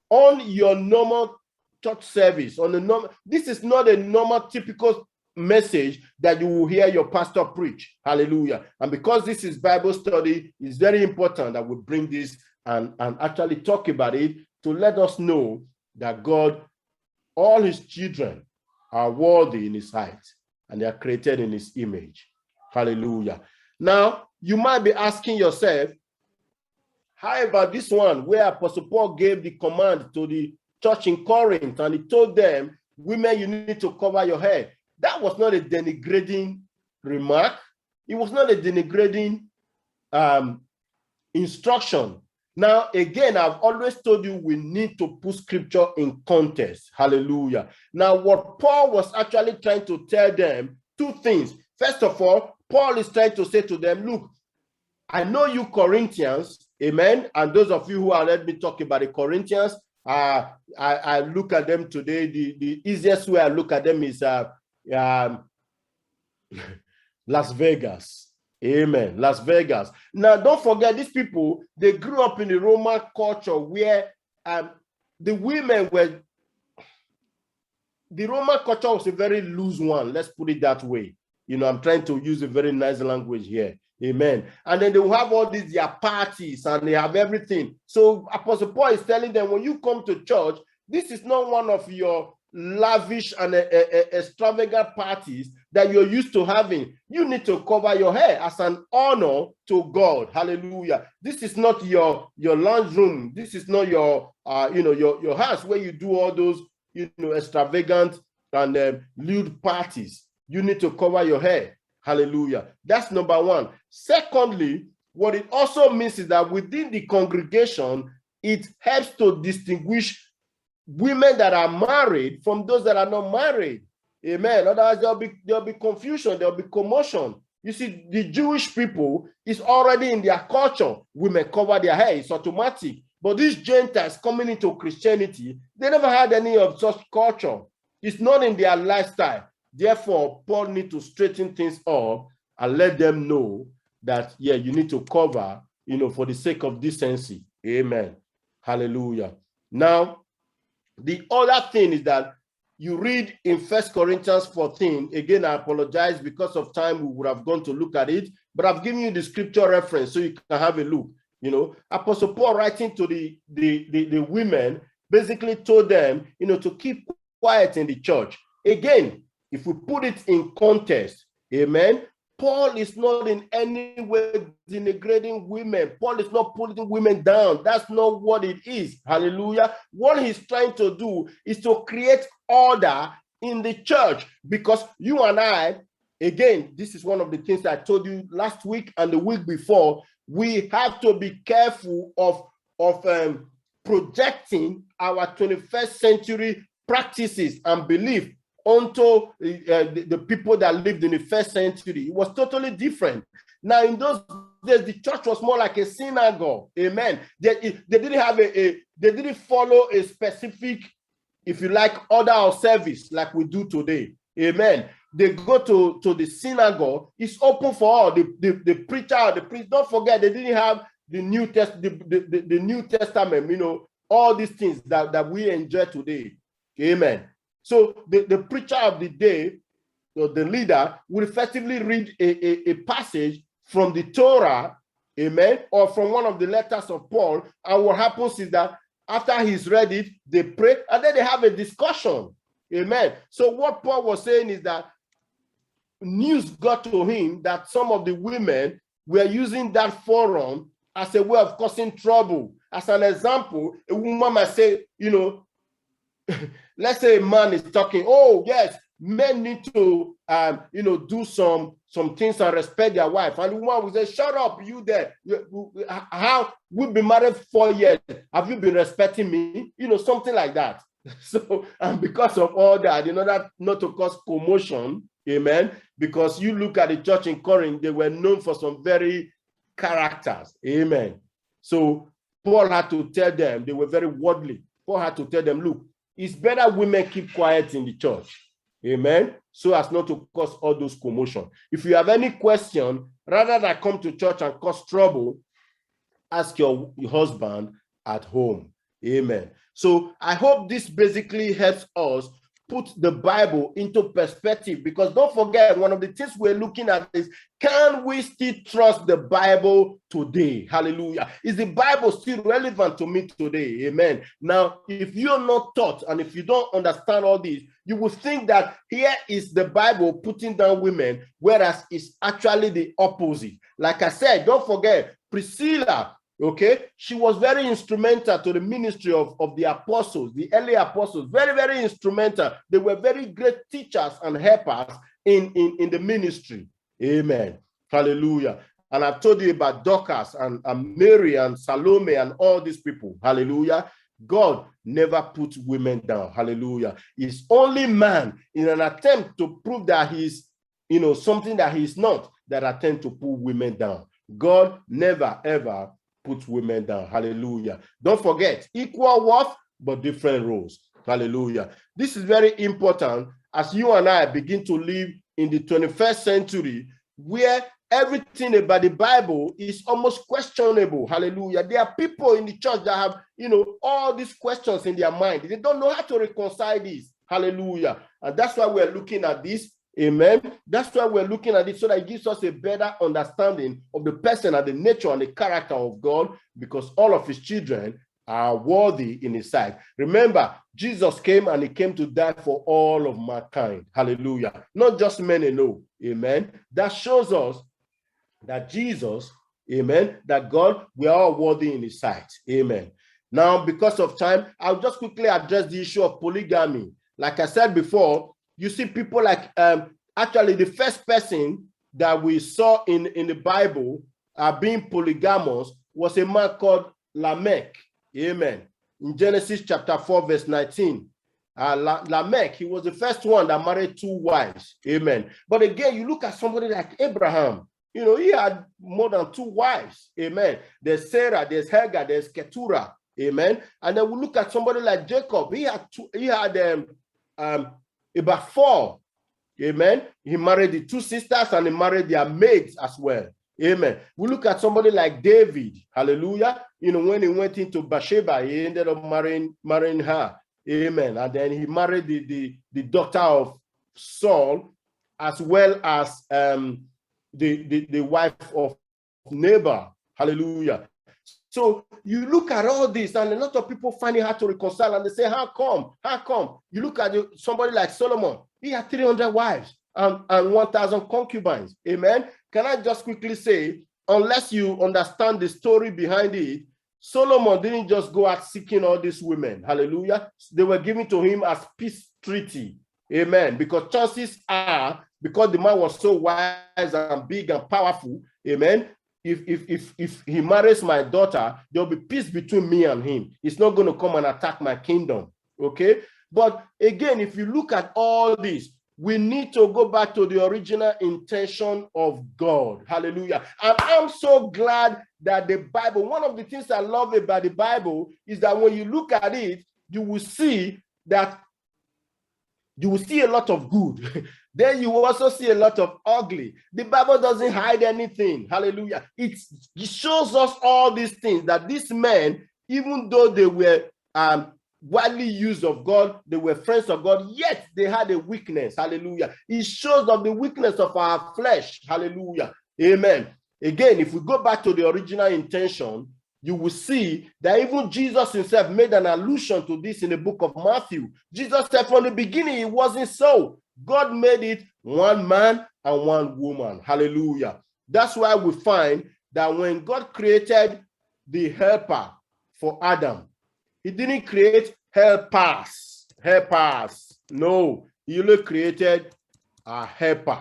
on your normal church service, this is not a normal typical message that you will hear your pastor preach. Hallelujah. And because this is Bible study, it's very important that we bring this and actually talk about it to let us know that God, all his children are worthy in his sight and they are created in his image. Hallelujah. Now, you might be asking yourself, how about this one where Apostle Paul gave the command to the church in Corinth and he told them, women, you need to cover your head. That was not a denigrating remark. It was not a denigrating instruction. Now, again, I've always told you we need to put scripture in context. Hallelujah. Now, what Paul was actually trying to tell them, 2 things. First of all, Paul is trying to say to them, look, I know you Corinthians, amen, and those of you who are let me talk about the Corinthians, I look at them today, the easiest way I look at them is Las Vegas. Amen. Las Vegas. Now, don't forget, these people, they grew up in the Roman culture where the women were, the Roman culture was a very loose one. Let's put it that way. I'm trying to use a very nice language here. Amen. And then they will have all these their parties and they have everything. So Apostle Paul is telling them, when you come to church, this is not one of your lavish and extravagant parties that you're used to having. You need to cover your hair as an honor to God. Hallelujah. This is not your lounge room. This is not your your house where you do all those extravagant and lewd parties. You need to cover your hair. Hallelujah. That's number one. Secondly, what it also means is that within the congregation, it helps to distinguish women that are married from those that are not married. Amen. Otherwise, there'll be confusion, there'll be commotion. You see, the Jewish people is already in their culture. Women cover their hair, it's automatic. But these Gentiles coming into Christianity, they never had any of such culture. It's not in their lifestyle. Therefore, Paul needs to straighten things up and let them know that, yeah, you need to cover, for the sake of decency. Amen. Hallelujah. Now, the other thing is that you read in 1 Corinthians 14. Again, I apologize because of time. We would have gone to look at it, but I've given you the scripture reference so you can have a look. Apostle Paul, writing to the women, basically told them, to keep quiet in the church. Again, if we put it in context, amen, Paul is not in any way denigrating women. Paul is not putting women down. That's not what it is. Hallelujah. What he's trying to do is to create order in the church, because you and I, again, this is one of the things I told you last week and the week before. We have to be careful of projecting our 21st century practices and belief onto the people that lived in the first century. It was totally different. Now, in those days, the church was more like a synagogue. Amen. They didn't have they didn't follow a specific, if you like, order of service like we do today. Amen. They go to the synagogue. It's open for all. The preacher, the priest. Don't forget, they didn't have the New Testament. All these things that we enjoy today. Amen. So the preacher of the day, or the leader, will effectively read a passage from the Torah, amen, or from one of the letters of Paul. And what happens is that after he's read it, they pray, and then they have a discussion. Amen. So what Paul was saying is that news got to him that some of the women were using that forum as a way of causing trouble. As an example, a woman might say, let's say a man is talking, oh yes, men need to do some things and respect their wife. And the woman will say, shut up, you there. How we've been married 4 years. Have you been respecting me? Something like that. So, and because of all that, in order not to cause commotion, amen, because you look at the church in Corinth, they were known for some very characters. Amen. So Paul had to tell them, they were very worldly. Paul had to tell them, look, it's better women keep quiet in the church. Amen. So as not to cause all those commotion. If you have any question, rather than come to church and cause trouble, ask your husband at home. Amen. So I hope this basically helps us put the Bible into perspective, because don't forget, one of the things we're looking at is, can we still trust the Bible today? Hallelujah. Is the Bible still relevant to me today? Amen. Now, if you're not taught and if you don't understand all this, you will think that here is the Bible putting down women, whereas it's actually the opposite. Like I said, don't forget, Priscilla, okay, she was very instrumental to the ministry of the apostles, the early apostles, very, very instrumental. They were very great teachers and helpers in the ministry. Amen. Hallelujah. And I've told you about Dorcas and Mary and Salome and all these people. Hallelujah. God never puts women down. Hallelujah. It's only man, in an attempt to prove that he's, something that he's not, that attempt to put women down. God never, ever put women down. Hallelujah. Don't forget, equal worth, but different roles. Hallelujah. This is very important as you and I begin to live in the 21st century, where everything about the Bible is almost questionable. Hallelujah. There are people in the church that have, all these questions in their mind. They don't know how to reconcile this. Hallelujah. And that's why we're looking at this. Amen. That's why we're looking at it, so that it gives us a better understanding of the person and the nature and the character of God, because all of his children are worthy in his sight. Remember, Jesus came and he came to die for all of mankind. Hallelujah. Not just men alone. Amen. That shows us that Jesus, amen, that God, we are all worthy in his sight. Amen. Now, because of time, I'll just quickly address the issue of polygamy. Like I said before, you see people like, actually the first person that we saw in the Bible being polygamous was a man called Lamech. Amen. In Genesis chapter 4, verse 19. Lamech, he was the first one that married 2 wives. Amen. But again, you look at somebody like Abraham. He had more than 2 wives. Amen. There's Sarah, there's Hagar, there's Keturah. Amen. And then we look at somebody like Jacob. He had about 4. Amen. He married the 2 sisters and he married their maids as well. Amen. We look at somebody like David. Hallelujah. You know, when he went into Bathsheba, he ended up marrying her. Amen. And then he married the daughter of Saul, as well as the wife of Nabal. Hallelujah. So you look at all this, and a lot of people find it hard to reconcile, and they say, how come? How come? You look at somebody like Solomon. He had 300 wives and 1,000 concubines. Amen. Can I just quickly say, unless you understand the story behind it, Solomon didn't just go out seeking all these women. Hallelujah. They were given to him as peace treaty. Amen. Because chances are, because the man was so wise and big and powerful, amen, if he marries my daughter, there'll be peace between me and him. He's not going to come and attack my kingdom. Okay. But again, if you look at all this, we need to go back to the original intention of God. Hallelujah. And I'm so glad that the Bible, one of the things I love about the Bible is that when you look at it, you will see that you will see a lot of good. Then you will also see a lot of ugly. The Bible doesn't hide anything. Hallelujah. It shows us all these things, that these men, even though they were widely used of God, they were friends of God, yet they had a weakness. Hallelujah. It shows of the weakness of our flesh. Hallelujah. Amen. Again, if we go back to the original intention, you will see that even Jesus himself made an allusion to this in the book of Matthew. Jesus said from the beginning, it wasn't so. God made it one man and one woman. Hallelujah. That's why we find that when God created the helper for Adam, he didn't create helpers. No, he only created a helper,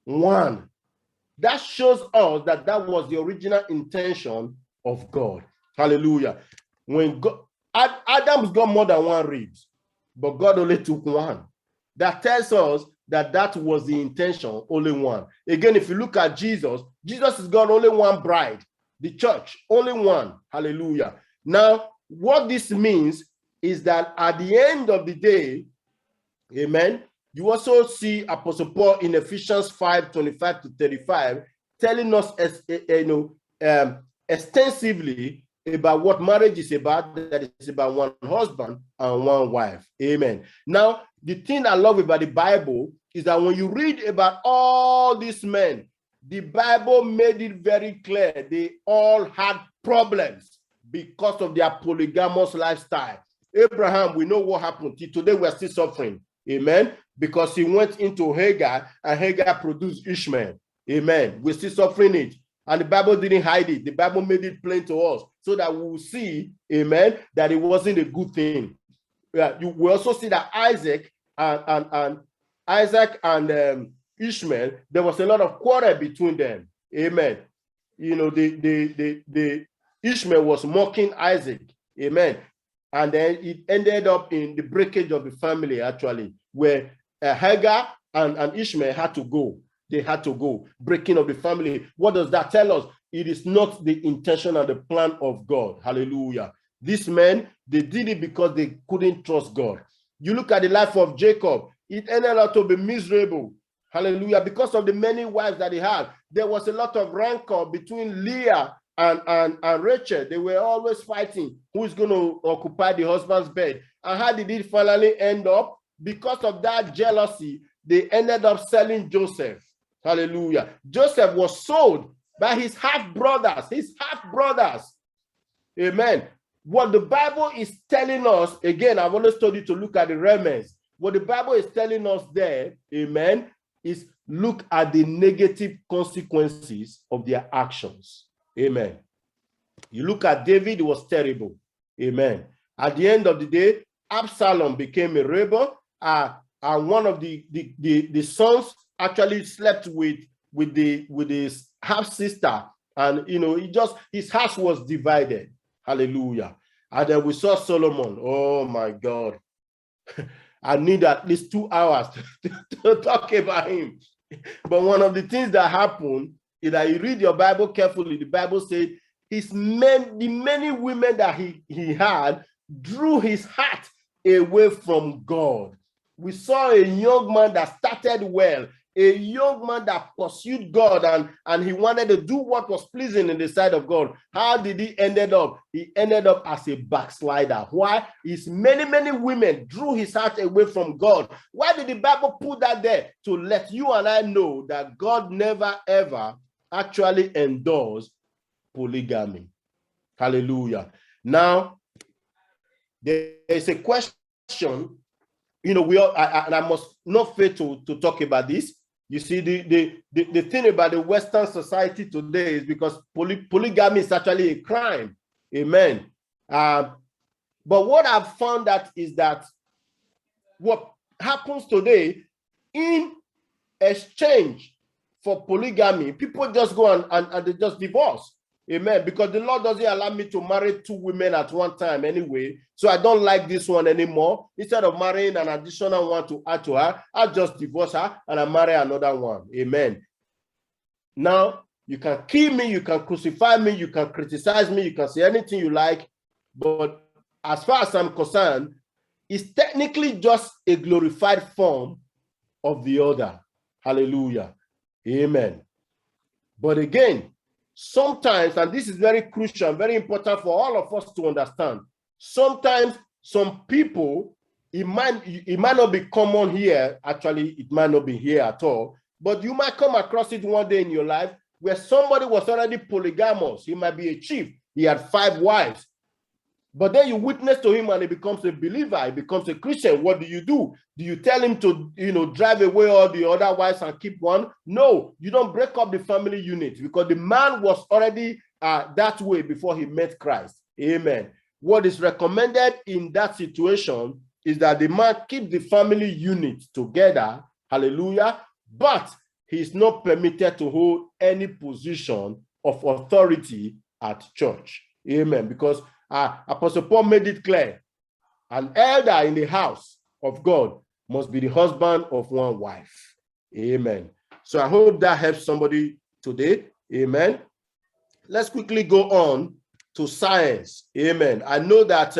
one. That shows us that that was the original intention of God. Hallelujah. When God, Adam's got more than one ribs, but God only took one. That tells us that that was the intention, only one. Again, if you look at Jesus, Jesus has got only one bride, the church, only one. Hallelujah. Now, what this means is that at the end of the day, amen, you also see Apostle Paul in Ephesians 5:25-35 telling us extensively about what marriage is about, that it's about one husband and one wife. Amen. Now, the thing I love about the Bible is that when you read about all these men, the Bible made it very clear they all had problems because of their polygamous lifestyle. Abraham, we know what happened. Today we're still suffering. Amen. Because he went into Hagar and Hagar produced Ishmael. Amen. We're still suffering it. And the Bible didn't hide it. The Bible made it plain to us so that we will see, amen, that it wasn't a good thing. We also see that Isaac and Ishmael, there was a lot of quarrel between them. Amen. You know, the Ishmael was mocking Isaac. Amen. And then it ended up in the breakage of the family, actually, where Hagar and Ishmael had to go. They had to go. Breaking of the family. What does that tell us? It is not the intention and the plan of God. Hallelujah. These men, they did it because they couldn't trust God. You look at the life of Jacob, it ended up to be miserable. Hallelujah. Because of the many wives that he had, there was a lot of rancor between Leah and Rachel. They were always fighting who's going to occupy the husband's bed. And how did it finally end up? Because of that jealousy, they ended up selling Joseph. Hallelujah. Joseph was sold by his half-brothers. Amen. What the Bible is telling us, again, I've always told you to look at the remnants. What the Bible is telling us there, amen, is look at the negative consequences of their actions. Amen. You look at David, it was terrible. Amen. At the end of the day, Absalom became a rebel, and one of the sons actually slept with his half sister, and you know, his house was divided. Hallelujah. And then we saw Solomon. Oh my God. I need at least 2 hours to talk about him. But one of the things that happened is that you read your Bible carefully. The Bible said the many women that he had drew his heart away from God. We saw a young man that started well. A young man that pursued God and he wanted to do what was pleasing in the sight of God. How did he ended up? He ended up as a backslider. Why? His many women drew his heart away from God. Why did the Bible put that there? To let you and I know that God never ever actually endorsed polygamy. Hallelujah. Now, there is a question, you know, and I must not fail to talk about this. You see, the thing about the Western society today is because polygamy is actually a crime. Amen. But what I've found out is that what happens today, in exchange for polygamy, people just go and they just divorce. Amen. Because the Lord doesn't allow me to marry 2 women at one time anyway. So I don't like this one anymore. Instead of marrying an additional one to add to her, I'll just divorce her and I marry another one. Amen. Now, you can kill me, you can crucify me, you can criticize me, you can say anything you like. But as far as I'm concerned, it's technically just a glorified form of the other. Hallelujah. Amen. But again, sometimes, and this is very crucial, very important for all of us to understand, sometimes some people, it might not be common here, actually, it might not be here at all, but you might come across it one day in your life where somebody was already polygamous. He might be a chief, he had 5 wives, but then you witness to him and he becomes a believer, he becomes a Christian. What do? Do you tell him to, drive away all the other wives and keep one? No, you don't break up the family unit, because the man was already that way before he met Christ. Amen. What is recommended in that situation is that the man keep the family unit together. Hallelujah. But he's not permitted to hold any position of authority at church. Amen. Because Apostle Paul made it clear, an elder in the house of God must be the husband of 1 wife. Amen. So I hope that helps somebody today. Amen. Let's quickly go on to science. Amen. I know that,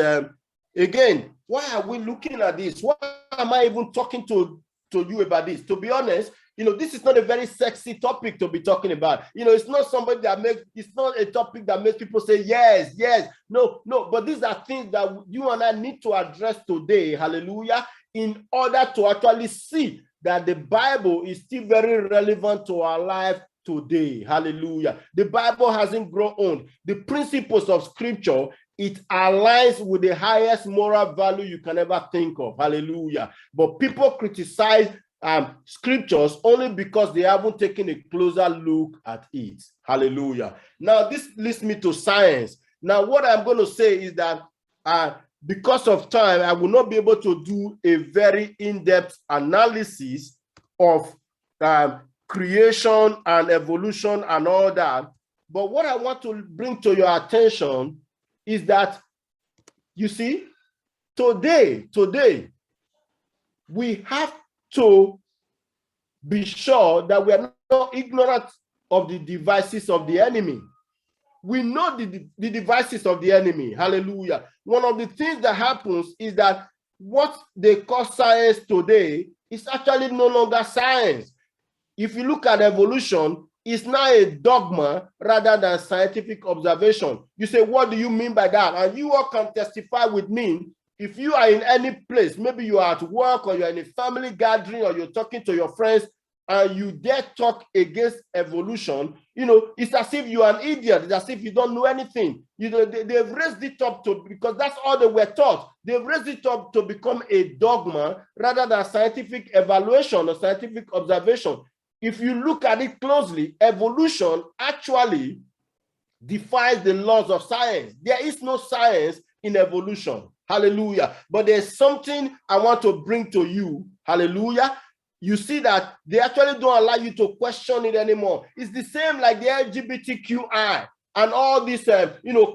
again, why are we looking at this? Why am I even talking to you about this? To be honest, this is not a very sexy topic to be talking about. It's not it's not a topic that makes people say, yes, yes, no, but these are things that you and I need to address today, hallelujah, in order to actually see that the Bible is still very relevant to our life today, hallelujah. The Bible hasn't grown old. The principles of scripture, it aligns with the highest moral value you can ever think of, hallelujah. But people criticize scriptures only because they haven't taken a closer look at it. Hallelujah. Now, this leads me to science. Now, what I'm going to say is that because of time, I will not be able to do a very in-depth analysis of creation and evolution and all that. But what I want to bring to your attention is that, you see, today, we have to be sure that we are not ignorant of the devices of the enemy. We know the devices of the enemy. Hallelujah. One of the things that happens is that what they call science today is actually no longer science. If you look at evolution, it's now a dogma rather than scientific observation. You say, what do you mean by that? And you all can testify with me. If you are in any place, maybe you are at work or you're in a family gathering or you're talking to your friends and you dare talk against evolution, it's as if you're an idiot. It's as if you don't know anything. They've raised it up because that's all they were taught. They've raised it up to become a dogma rather than scientific evaluation or scientific observation. If you look at it closely, evolution actually defies the laws of science. There is no science in evolution. Hallelujah. But there's something I want to bring to you. Hallelujah. You see that they actually don't allow you to question it anymore. It's the same like the LGBTQI and all this,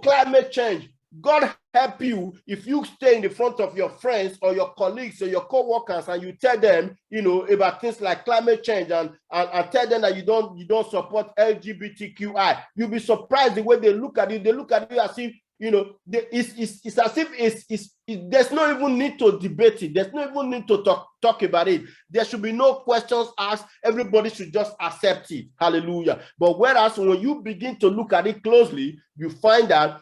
climate change. God help you if you stay in the front of your friends or your colleagues or your co-workers and you tell them, about things like climate change and tell them that you don't support LGBTQI. You'll be surprised the way they look at you. They look at you as if It's as if there's no even need to debate it. There's no even need to talk about it. There should be no questions asked. Everybody should just accept it. Hallelujah. But whereas when you begin to look at it closely, you find that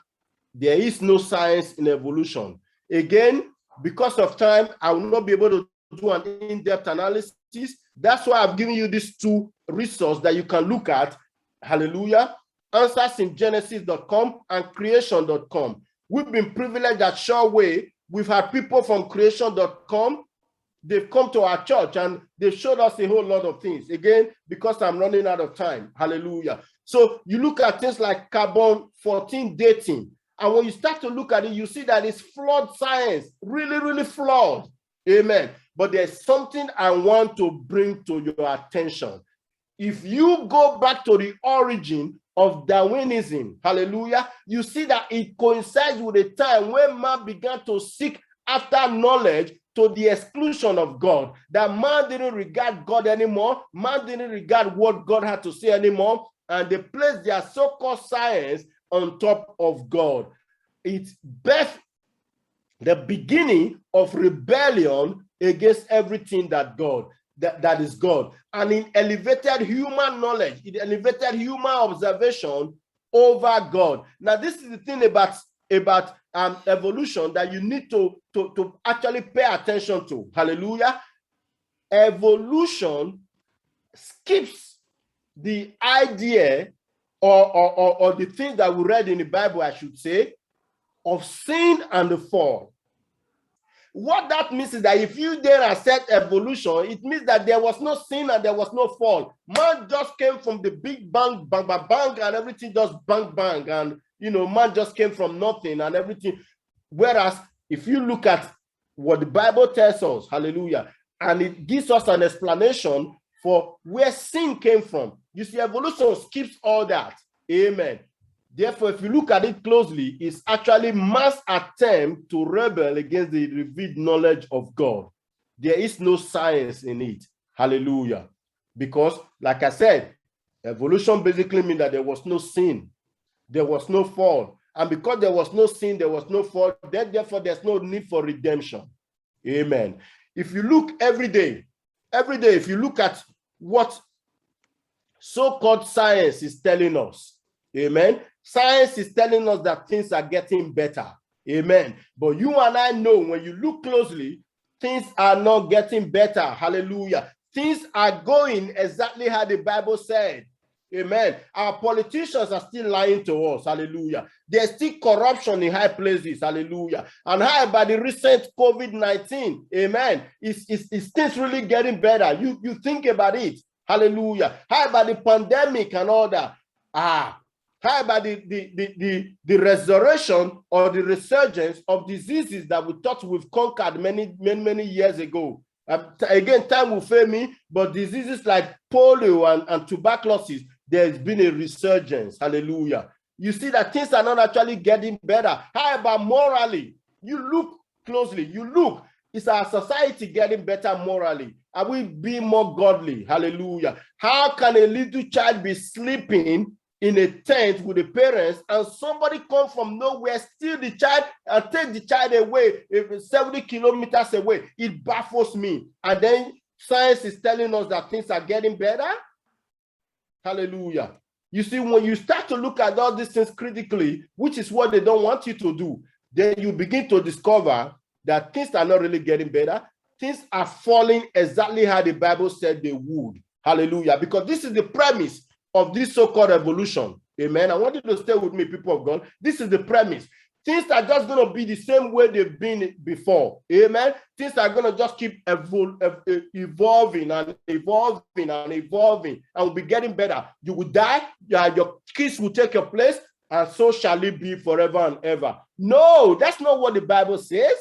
there is no science in evolution. Again, because of time, I will not be able to do an in-depth analysis. That's why I've given you these two resources that you can look at. Hallelujah. Answers in Genesis.com and creation.com. We've been privileged at Shoreway. We've had people from creation.com. They've come to our church and they've showed us a whole lot of things. Again, because I'm running out of time. Hallelujah. So you look at things like carbon-14 dating. And when you start to look at it, you see that it's flawed science. Really, really flawed. Amen. But there's something I want to bring to your attention. If you go back to the origin of Darwinism, hallelujah, you see that it coincides with a time when man began to seek after knowledge to the exclusion of God. That man didn't regard God anymore. Man didn't regard what God had to say anymore. And they placed their so-called science on top of God. It's birthed the beginning of rebellion against everything that is God. And it elevated human knowledge. It elevated human observation over God. Now, this is the thing about evolution that you need to actually pay attention to. Hallelujah. Evolution skips the idea or the things that we read in the Bible, I should say, of sin and the fall. What that means is that if you dare accept evolution, it means that there was no sin and there was no fall. Man just came from the big bang, bang, bang, bang, and everything just bang, bang. And, man just came from nothing and everything. Whereas if you look at what the Bible tells us, hallelujah, and it gives us an explanation for where sin came from. You see, evolution skips all that. Amen. Therefore, if you look at it closely, it's actually man's attempt to rebel against the revealed knowledge of God. There is no science in it. Hallelujah. Because, like I said, evolution basically means that there was no sin. There was no fall. And because there was no sin, there was no fall, therefore there's no need for redemption. Amen. If you look every day, if you look at what so-called science is telling us, amen, science is telling us that things are getting better. Amen. But you and I know when you look closely, things are not getting better. Hallelujah. Things are going exactly how the Bible said. Amen. Our politicians are still lying to us. Hallelujah. There's still corruption in high places. Hallelujah. And how about the recent COVID-19? Amen. Is things really getting better? You think about it. Hallelujah. How about the pandemic and all that? How about the resurrection or the resurgence of diseases that we thought we've conquered many years ago? Again, time will fail me, but diseases like polio and tuberculosis, there's been a resurgence. Hallelujah. You see that things are not actually getting better. How about morally? You look closely. Is our society getting better morally? Are we being more godly? Hallelujah. How can a little child be sleeping in a tent with the parents and somebody come from nowhere, steal the child and take the child away 70 kilometers away? It baffles me. And then science is telling us that things are getting better. Hallelujah. You see, when you start to look at all these things critically, which is what they don't want you to do, then you begin to discover that things are not really getting better. Things are falling exactly how the Bible said they would. Hallelujah. Because this is the premise of this so-called evolution. Amen. I want you to stay with me, people of God. This is the premise. Things are just going to be the same way they've been before. Amen. Things are going to just keep evolving and evolving and evolving and will be getting better. You will die, your kids will take your place, and so shall it be forever and ever. No, that's not what the Bible says.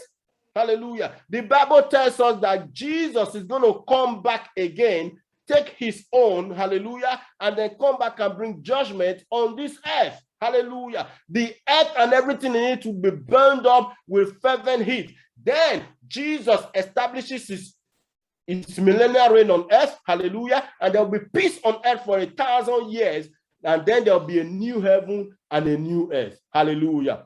Hallelujah. The Bible tells us that Jesus is going to come back again, take his own, hallelujah, and then come back and bring judgment on this earth. Hallelujah. The earth and everything in it will be burned up with fervent heat. Then Jesus establishes his millennial reign on earth. Hallelujah. And there will be peace on earth for 1,000 years. And then there will be a new heaven and a new earth. Hallelujah.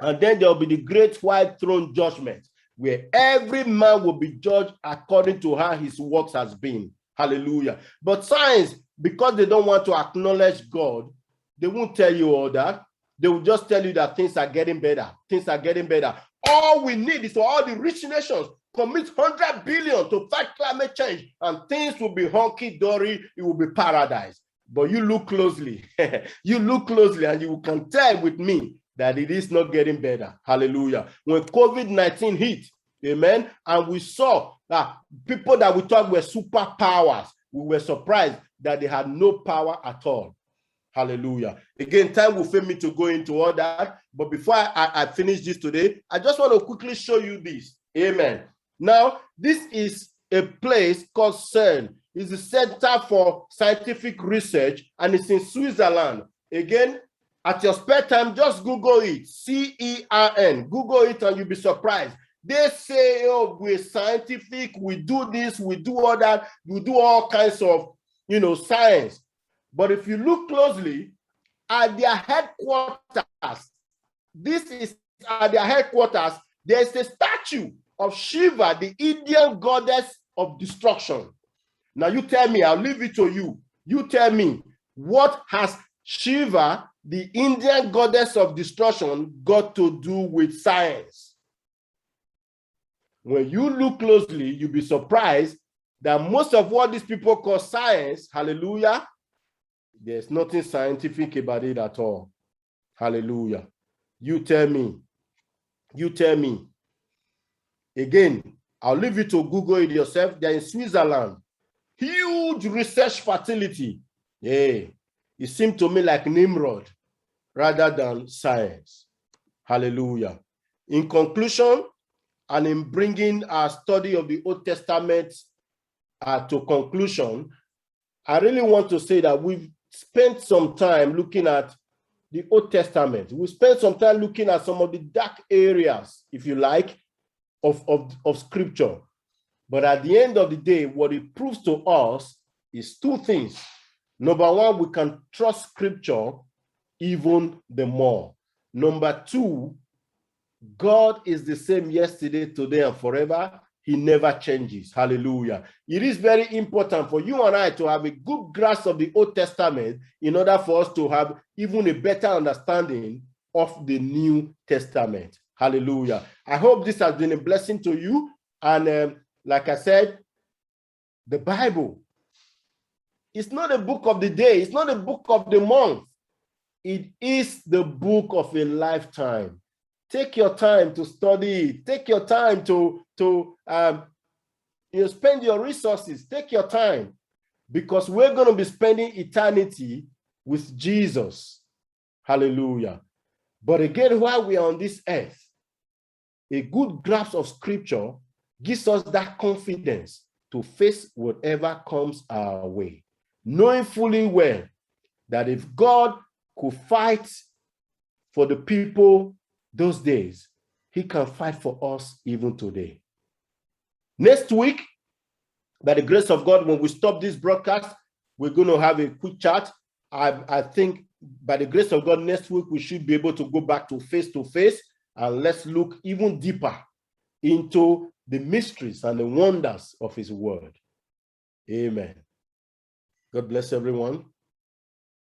And then there will be the great white throne judgment, where every man will be judged according to how his works has been. Hallelujah. But science, because they don't want to acknowledge God, they won't tell you all that. They will just tell you that things are getting better. Things are getting better. All we need is for all the rich nations commit 100 billion to fight climate change, and things will be hunky-dory. It will be paradise. But you look closely. You look closely and you can tell with me that it is not getting better. Hallelujah. When COVID-19 hit, amen, and we saw that people that we thought were superpowers, we were surprised that they had no power at all. Hallelujah. Again, time will fail me to go into all that. But before I finish this today, I just want to quickly show you this. Amen. Now, this is a place called CERN. It's the Center for Scientific Research, and it's in Switzerland. Again, at your spare time, just Google it, CERN. Google it and you'll be surprised. They say, oh, we're scientific, we do this, we do all that, we do all kinds of, science. But if you look closely at their headquarters, this is at their headquarters, there's a statue of Shiva, the Indian goddess of destruction. Now you tell me, I'll leave it to you. You tell me, what has Shiva, the Indian goddess of destruction, got to do with science? When you look closely, you'll be surprised that most of what these people call science, hallelujah, there's nothing scientific about it at all. Hallelujah. You tell me. You tell me. Again, I'll leave you to Google it yourself. They're in Switzerland. Huge research facility. Yeah. It seemed to me like Nimrod rather than science. Hallelujah. In conclusion, and in bringing our study of the Old Testament to conclusion, I really want to say that we've spent some time looking at the Old Testament. We spent some time looking at some of the dark areas, if you like, of Scripture. But at the end of the day, what it proves to us is two things. Number one, we can trust Scripture even the more. Number two, God is the same yesterday, today, and forever. He never changes. Hallelujah. It is very important for you and I to have a good grasp of the Old Testament in order for us to have even a better understanding of the New Testament. Hallelujah. I hope this has been a blessing to you. And like I said, the Bible is not a book of the day. It's not a book of the month. It is the book of a lifetime. Take your time to study it. Take your time to spend your resources. Take your time, because we're going to be spending eternity with Jesus. Hallelujah. But again, while we are on this earth, a good grasp of Scripture gives us that confidence to face whatever comes our way, knowing fully well that if God could fight for the people those days, he can fight for us even today. Next week, by the grace of God, when we stop this broadcast, we're going to have a quick chat. I think by the grace of God, next week, we should be able to go back to face, and let's look even deeper into the mysteries and the wonders of his word. Amen. God bless everyone.